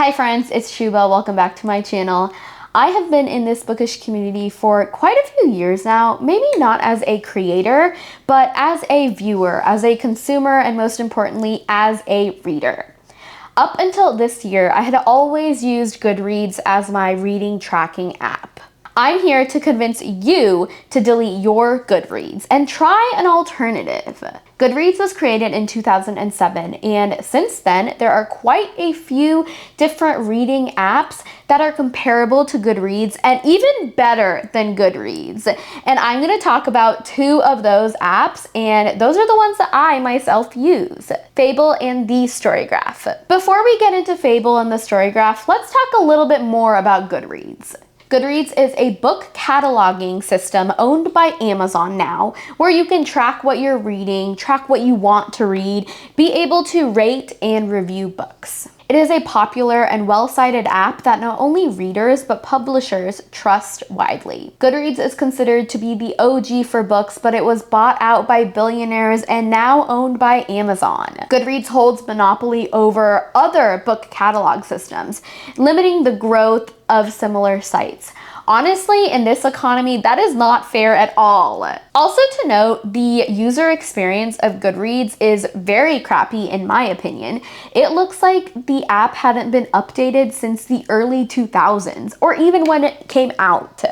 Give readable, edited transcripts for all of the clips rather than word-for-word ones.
Hi friends, it's Subha. Welcome back to my channel. I have been in this bookish community for quite a few years now, maybe not as a creator, but as a viewer, as a consumer, and most importantly, as a reader. Up until this year, I had always used Goodreads as my reading tracking app. I'm here to convince you to delete your Goodreads and try an alternative. Goodreads was created in 2007, and since then, there are quite a few different reading apps that are comparable to Goodreads and even better than Goodreads. And I'm going to talk about two of those apps, and those are the ones that I myself use, Fable and the StoryGraph. Before we get into Fable and the StoryGraph, let's talk a little bit more about Goodreads. Goodreads is a book cataloging system owned by Amazon now, where you can track what you're reading, track what you want to read, be able to rate and review books. It is a popular and well-cited app that not only readers but publishers trust widely. Goodreads is considered to be the OG for books, but it was bought out by billionaires and now owned by Amazon. Goodreads holds monopoly over other book catalog systems, limiting the growth of similar sites. Honestly, in this economy, that is not fair at all. Also to note, the user experience of Goodreads is very crappy in my opinion. It looks like the app hadn't been updated since the early 2000s, or even when it came out.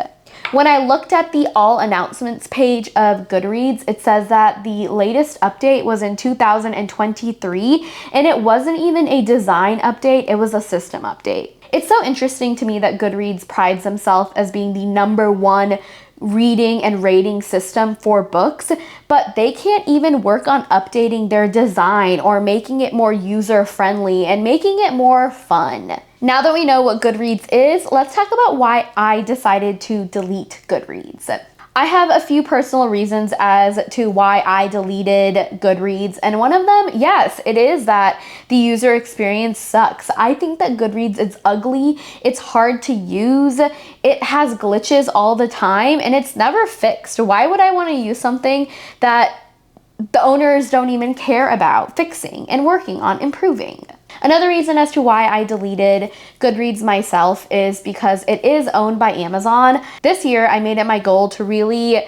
When I looked at the all announcements page of Goodreads, it says that the latest update was in 2023, and it wasn't even a design update, it was a system update. It's so interesting to me that Goodreads prides themselves as being the #1 reading and rating system for books, but they can't even work on updating their design or making it more user-friendly and making it more fun. Now that we know what Goodreads is, let's talk about why I decided to delete Goodreads. I have a few personal reasons as to why I deleted Goodreads, and one of them, yes, it is that the user experience sucks. I think that Goodreads is ugly, it's hard to use, it has glitches all the time, and it's never fixed. Why would I want to use something that the owners don't even care about fixing and working on improving? Another reason as to why I deleted Goodreads myself is because it is owned by Amazon. This year, I made it my goal to really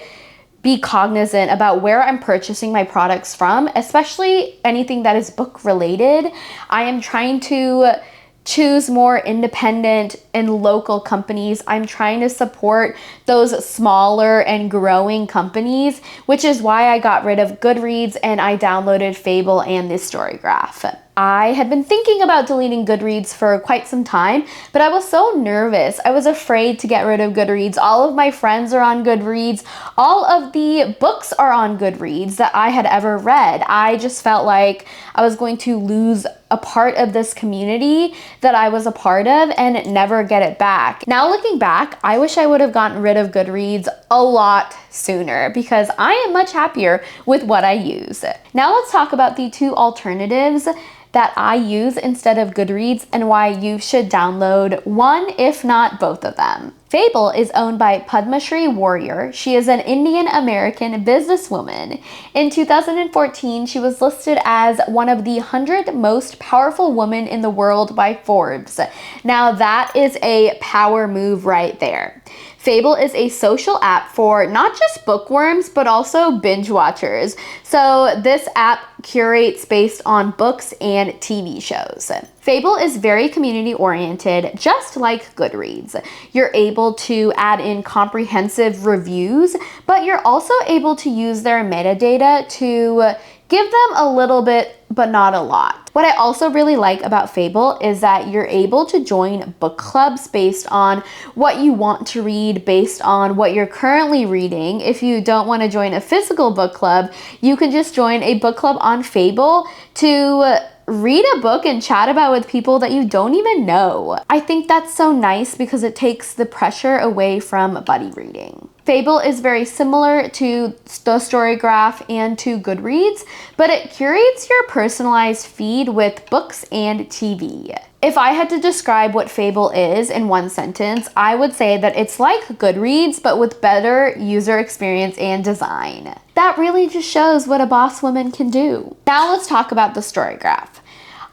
be cognizant about where I'm purchasing my products from, especially anything that is book related. I am trying to choose more independent and local companies. I'm trying to support those smaller and growing companies, which is why I got rid of Goodreads and I downloaded Fable and the StoryGraph. I had been thinking about deleting Goodreads for quite some time, but I was so nervous. I was afraid to get rid of Goodreads. All of my friends are on Goodreads. All of the books are on Goodreads that I had ever read. I just felt like I was going to lose a part of this community that I was a part of and never get it back. Now looking back, I wish I would have gotten rid of Goodreads a lot sooner because I am much happier with what I use. Now let's talk about the two alternatives that I use instead of Goodreads and why you should download one, if not both of them. Fable is owned by Padma Shri Warrior. She is an Indian American businesswoman. In 2014, she was listed as one of the 100 most powerful women in the world by Forbes. Now that is a power move right there. Fable is a social app for not just bookworms, but also binge watchers. So this app curates based on books and TV shows. Fable is very community oriented, just like Goodreads. You're able to add in comprehensive reviews, but you're also able to use their metadata to give them a little bit, but not a lot. What I also really like about Fable is that you're able to join book clubs based on what you want to read, based on what you're currently reading. If you don't want to join a physical book club, you can just join a book club on Fable to read a book and chat about with people that you don't even know. I think that's so nice because it takes the pressure away from buddy reading. Fable is very similar to the StoryGraph and to Goodreads, but it curates your personalized feed with books and TV. If I had to describe what Fable is in one sentence, I would say that it's like Goodreads, but with better user experience and design. That really just shows what a boss woman can do. Now let's talk about the StoryGraph.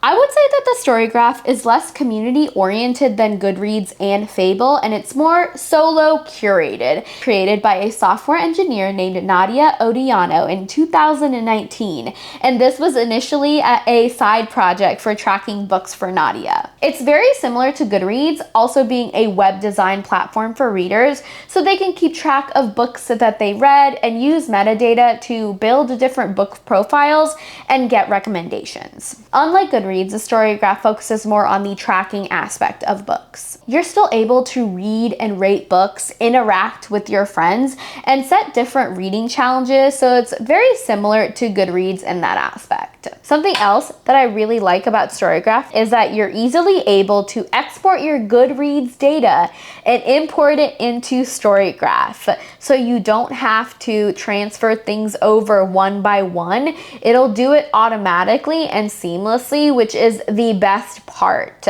I would say that the StoryGraph is less community-oriented than Goodreads and Fable, and it's more solo curated, created by a software engineer named Nadia Odiano in 2019. And this was initially a side project for tracking books for Nadia. It's very similar to Goodreads, also being a web design platform for readers, so they can keep track of books that they read and use metadata to build different book profiles and get recommendations. Unlike Goodreads, the StoryGraph focuses more on the tracking aspect of books. You're still able to read and rate books, interact with your friends, and set different reading challenges, so it's very similar to Goodreads in that aspect. Something else that I really like about StoryGraph is that you're easily able to export your Goodreads data and import it into StoryGraph, so you don't have to transfer things over one by one. It'll do it automatically and seamlessly, which is the best part.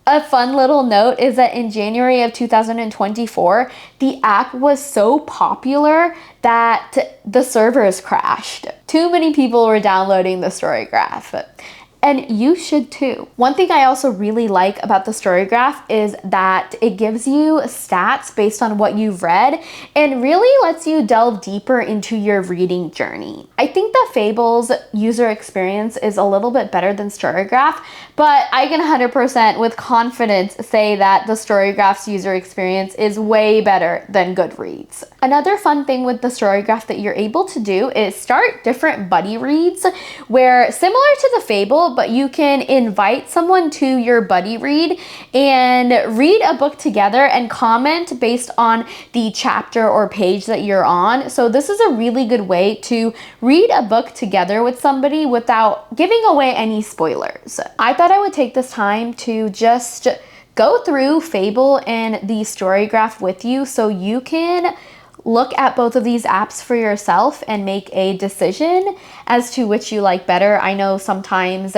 A fun little note is that in January of 2024, the app was so popular that the servers crashed. Too many people were downloading the StoryGraph. And you should too. One thing I also really like about the StoryGraph is that it gives you stats based on what you've read and really lets you delve deeper into your reading journey. I think that Fable's user experience is a little bit better than StoryGraph, but I can 100% with confidence say that the StoryGraph's user experience is way better than Goodreads. Another fun thing with the StoryGraph that you're able to do is start different buddy reads where, similar to the Fable, but you can invite someone to your buddy read and read a book together and comment based on the chapter or page that you're on. So this is a really good way to read a book together with somebody without giving away any spoilers. I thought I would take this time to just go through Fable and the StoryGraph with you so you can look at both of these apps for yourself and make a decision as to which you like better. I know sometimes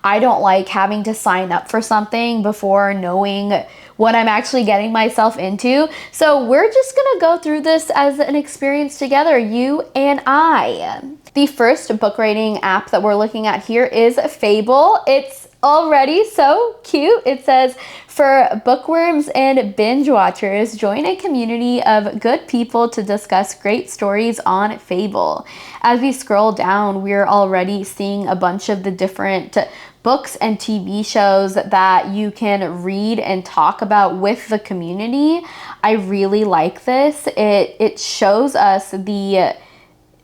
I don't like having to sign up for something before knowing what I'm actually getting myself into. So we're just gonna go through this as an experience together, you and I. The first book rating app that we're looking at here is Fable. It's already so cute. It says, for bookworms and binge watchers, join a community of good people to discuss great stories on Fable. As we scroll down, we're already seeing a bunch of the different books and TV shows that you can read and talk about with the community. I really like this. It shows us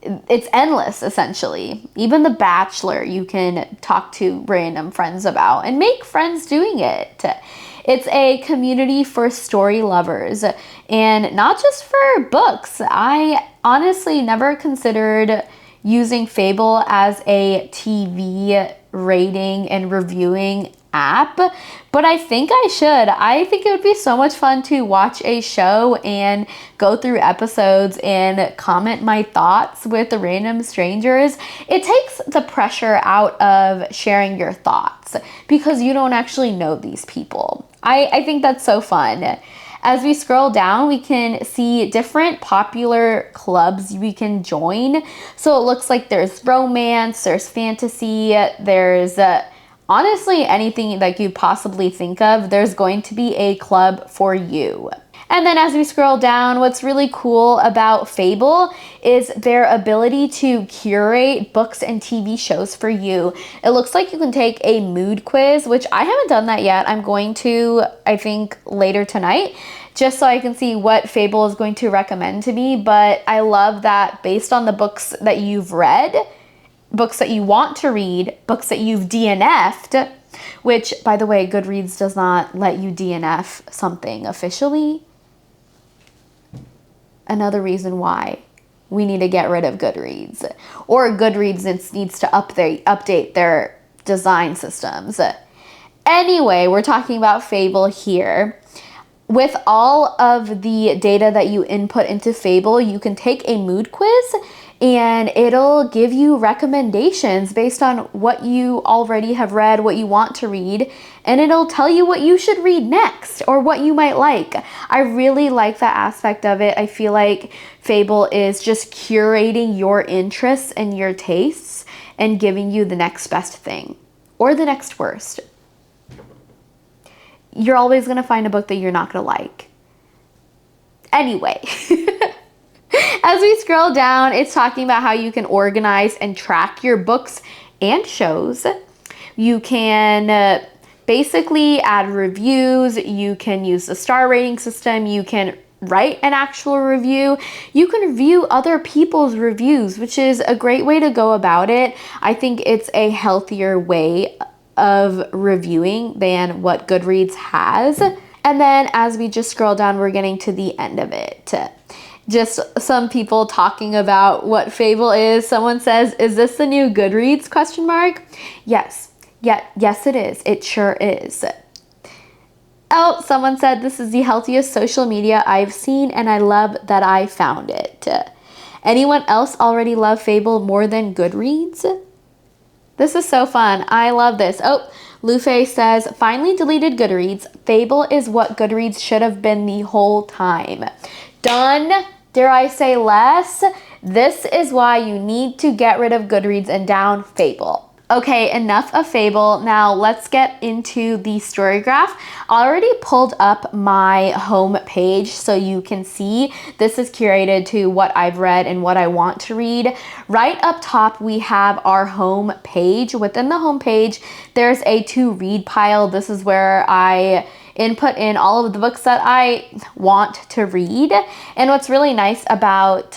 it's endless, essentially. Even The Bachelor you can talk to random friends about and make friends doing it. It's a community for story lovers and not just for books. I honestly never considered using Fable as a TV rating and reviewing app, but I think I should. I think it would be so much fun to watch a show and go through episodes and comment my thoughts with random strangers. It takes the pressure out of sharing your thoughts because you don't actually know these people. I think that's so fun. As we scroll down, we can see different popular clubs we can join. So it looks like there's romance, there's fantasy, there's honestly anything that you possibly think of, there's going to be a club for you. And then as we scroll down, what's really cool about Fable is their ability to curate books and TV shows for you. It looks like you can take a mood quiz, which I haven't done that yet. I'm going to, I think, later tonight, just so I can see what Fable is going to recommend to me. But I love that based on the books that you've read, books that you want to read, books that you've DNF'd, which, by the way, Goodreads does not let you DNF something officially. Another reason why we need to get rid of Goodreads. Or Goodreads needs to update their design systems. Anyway, we're talking about Fable here. With all of the data that you input into Fable, you can take a mood quiz and it'll give you recommendations based on what you already have read, what you want to read, and it'll tell you what you should read next or what you might like. I really like that aspect of it. I feel like Fable is just curating your interests and your tastes and giving you the next best thing. or the next worst. You're always going to find a book that you're not going to like. Anyway, as we scroll down, it's talking about how you can organize and track your books and shows. You can basically add reviews. You can use the star rating system. You can write an actual review. You can review other people's reviews, which is a great way to go about it. I think it's a healthier way of reviewing than what Goodreads has. And then as we just scroll down, we're getting to the end of it. Just some people talking about what Fable is. Someone says, "Is this the new Goodreads?" question mark. Yes. Yes, it is. It sure is. Oh, someone said, "This is the healthiest social media I've seen, and I love that I found it." Anyone else already love Fable more than Goodreads? This is so fun. I love this. Oh, Lufe says, "Finally deleted Goodreads. Fable is what Goodreads should have been the whole time." Done. Dare I say less? This is why you need to get rid of Goodreads and down Fable. Okay, enough of Fable. Now let's get into the StoryGraph. I already pulled up my home page so you can see this is curated to what I've read and what I want to read. Right up top, we have our home page. Within the home page, there's a to read pile. This is where I input in all of the books that I want to read. And what's really nice about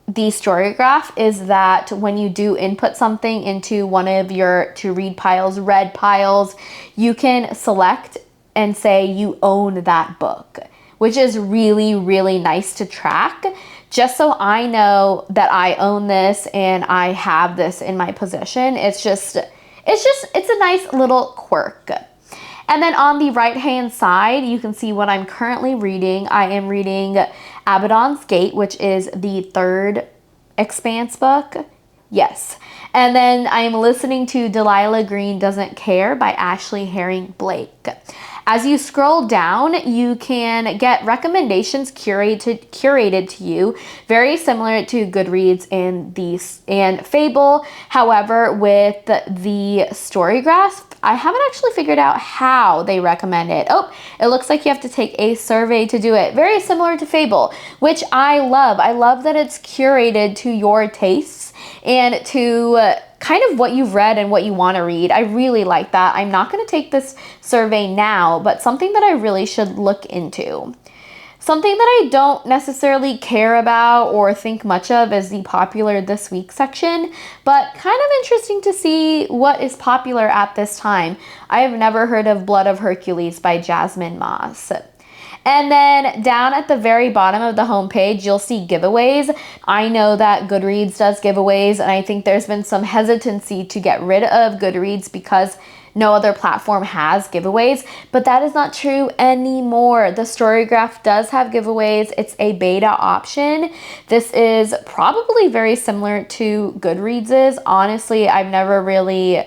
the StoryGraph is that when you do input something into one of your to read piles, read piles, you can select and say you own that book, which is really, really nice to track, just so I know that I own this and I have this in my possession. It's a nice little quirk. And then on the right-hand side, you can see what I'm currently reading. I am reading Abaddon's Gate, which is the third Expanse book. Yes. And then I am listening to Delilah Green Doesn't Care by Ashley Herring Blake. As you scroll down, you can get recommendations curated to you, very similar to Goodreads and Fable. However, with the StoryGraph, I haven't actually figured out how they recommend it. Oh, it looks like you have to take a survey to do it. Very similar to Fable, which I love. I love that it's curated to your tastes and to kind of what you've read and what you want to read. I really like that. I'm not going to take this survey now, but something that I really should look into. Something that I don't necessarily care about or think much of is the popular this week section, but kind of interesting to see what is popular at this time. I have never heard of Blood of Hercules by Jasmine Moss. And then down at the very bottom of the homepage, you'll see giveaways. I know that Goodreads does giveaways, and I think there's been some hesitancy to get rid of Goodreads because no other platform has giveaways, but that is not true anymore. The StoryGraph does have giveaways. It's a beta option. This is probably very similar to Goodreads's. Honestly, I've never really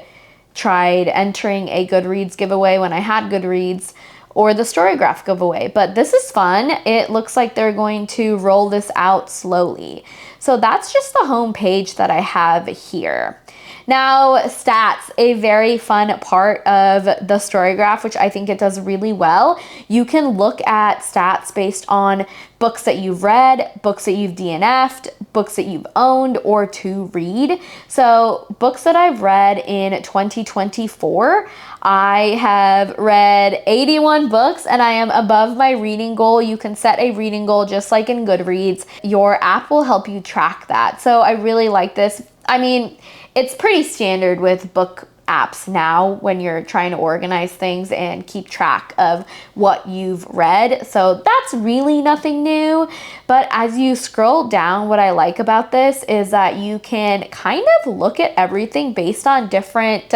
tried entering a Goodreads giveaway when I had Goodreads or the StoryGraph giveaway, but this is fun. It looks like they're going to roll this out slowly. So that's just the home page that I have here. Now, stats, a very fun part of the StoryGraph, which I think it does really well. You can look at stats based on books that you've read, books that you've DNF'd, books that you've owned or to read. So books that I've read in 2024, I have read 81 books and I am above my reading goal. You can set a reading goal just like in Goodreads. Your app will help you track that. So I really like this. I mean, it's pretty standard with book apps now when you're trying to organize things and keep track of what you've read. So that's really nothing new. But as you scroll down, what I like about this is that you can kind of look at everything based on different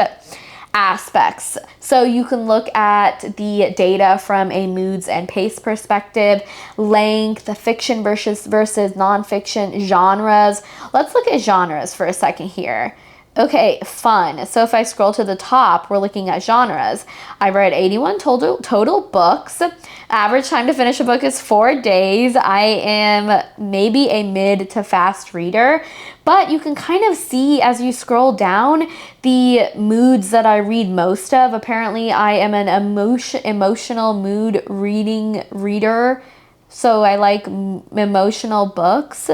aspects. So you can look at the data from a moods and pace perspective, length, fiction versus nonfiction, genres. Let's look at genres for a second here. Okay, fun. So if I scroll to the top, we're looking at genres. I've read 81 total books. Average time to finish a book is 4 days. I am maybe a mid to fast reader, but you can kind of see as you scroll down the moods that I read most of. Apparently, I am an emotional mood reader, so I like emotional books.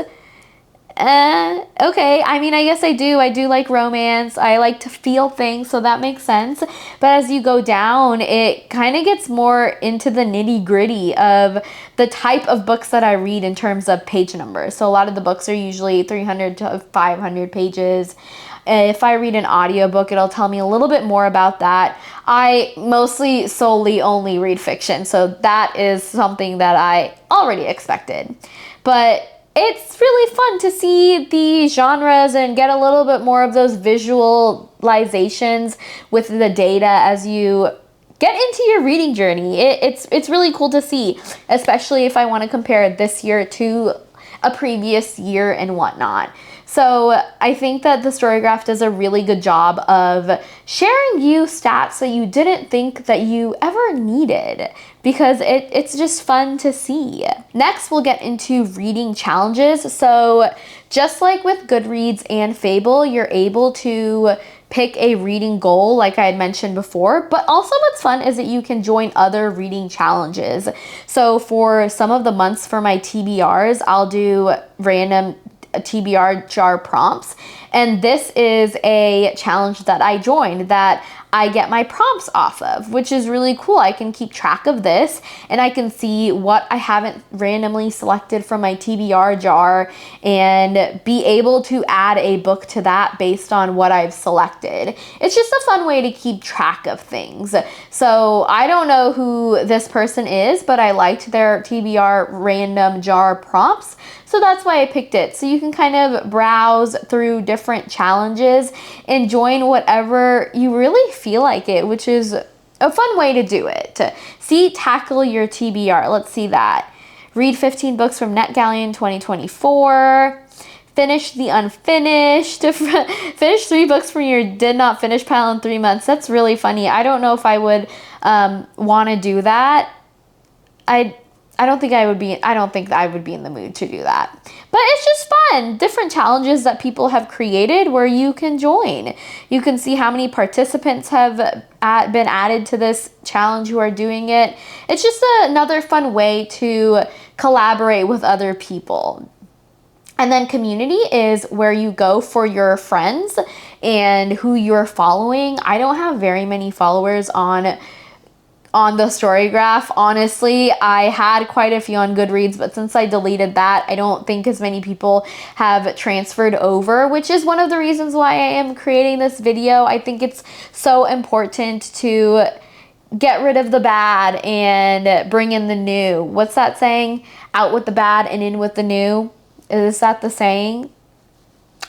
Okay. I mean, I guess I do. I do like romance. I like to feel things, so that makes sense. But as you go down, it kind of gets more into the nitty-gritty of the type of books that I read in terms of page numbers. So a lot of the books are usually 300 to 500 pages. If I read an audiobook, it'll tell me a little bit more about that. I mostly solely only read fiction, so that is something that I already expected. But it's really fun to see the genres and get a little bit more of those visualizations with the data as you get into your reading journey. It's really cool to see, especially if I want to compare this year to a previous year and whatnot. So I think that the StoryGraph does a really good job of sharing you stats that you didn't think that you ever needed, because it's just fun to see. Next, we'll get into reading challenges. So just like with Goodreads and Fable, you're able to pick a reading goal like I had mentioned before, but also what's fun is that you can join other reading challenges. So for some of the months for my TBRs, I'll do random TBR jar prompts, and this is a challenge that I joined that I get my prompts off of, which is really cool. I can keep track of this and I can see what I haven't randomly selected from my TBR jar and be able to add a book to that based on what I've selected. It's just a fun way to keep track of things. So I don't know who this person is, but I liked their TBR random jar prompts, so that's why I picked it. So you can kind of browse through different challenges and join whatever you really feel like it, which is a fun way to do it. See, tackle your TBR. Let's see that. Read 15 books from NetGalleon 2024. Finish the unfinished. Finish 3 books from your did not finish pile in 3 months. That's really funny. I don't know if I would want to do that. I don't think I would be in the mood to do that. But it's just fun. Different challenges that people have created where you can join. You can see how many participants have been added to this challenge who are doing it. It's just another fun way to collaborate with other people. And then community is where you go for your friends and who you're following. I don't have very many followers on the StoryGraph. Honestly, I had quite a few on Goodreads, but since I deleted that, I don't think as many people have transferred over, which is one of the reasons why I am creating this video. I think it's so important to get rid of the bad and bring in the new. What's that saying? Out with the bad and in with the new. Is that the saying?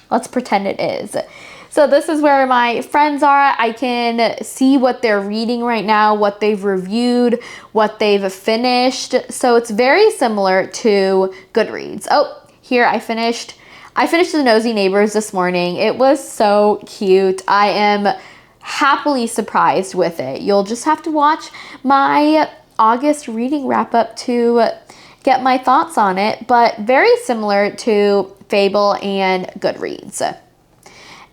Let's pretend it is. So this is where my friends are. I can see what they're reading right now, what they've reviewed, what they've finished. So it's very similar to Goodreads. Oh, here I finished The Nosy Neighbors this morning. It was so cute. I am happily surprised with it. You'll just have to watch my August reading wrap up to get my thoughts on it, but very similar to Fable and Goodreads.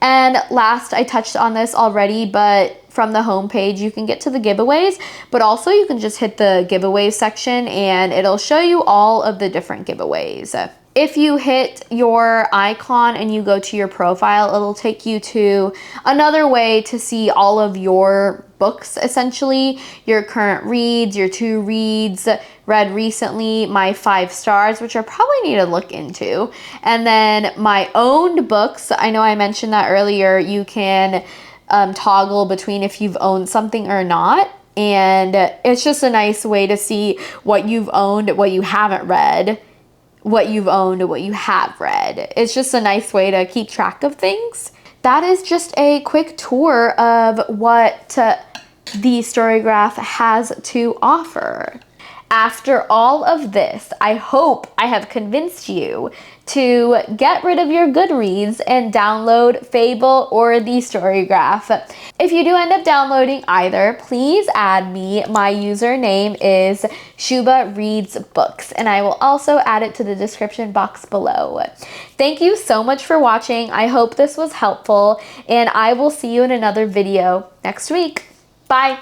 And last, I touched on this already, but from the homepage, you can get to the giveaways, but also you can just hit the giveaways section and it'll show you all of the different giveaways. If you hit your icon and you go to your profile, it'll take you to another way to see all of your books, essentially. Your current reads, your 2 reads, read recently, my 5 stars, which I probably need to look into. And then my owned books, I know I mentioned that earlier, you can toggle between if you've owned something or not. And it's just a nice way to see what you've owned, what you haven't read, what you've owned, what you have read. It's just a nice way to keep track of things. That is just a quick tour of what the StoryGraph has to offer. After all of this, I hope I have convinced you to get rid of your Goodreads and download Fable or the StoryGraph. If you do end up downloading either, please add me. My username is subhareadsbooks, and I will also add it to the description box below. Thank you so much for watching. I hope this was helpful, and I will see you in another video next week. Bye!